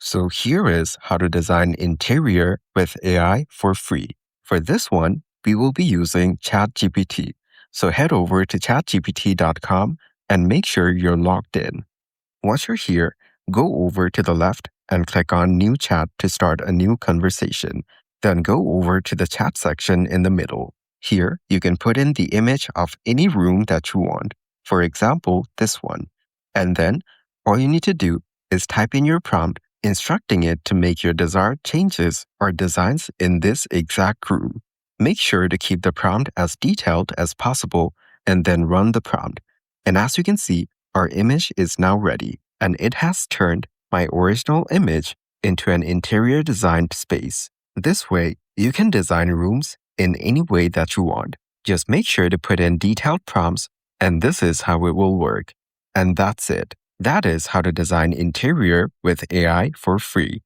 So here is how to design interior with AI for free. For this one, we will be using ChatGPT. So head over to chatgpt.com and make sure you're logged in. Once you're here, go over to the left and click on New Chat to start a new conversation. Then go over to the chat section in the middle. Here, you can put in the image of any room that you want. For example, this one. And then, all you need to do is type in your prompt instructing it to make your desired changes or designs in this exact room. Make sure to keep the prompt as detailed as possible and then run the prompt. And as you can see, our image is now ready, and it has turned my original image into an interior designed space. This way, you can design rooms in any way that you want. Just make sure to put in detailed prompts, and this is how it will work. And that's it. That is how to design interior with AI for free.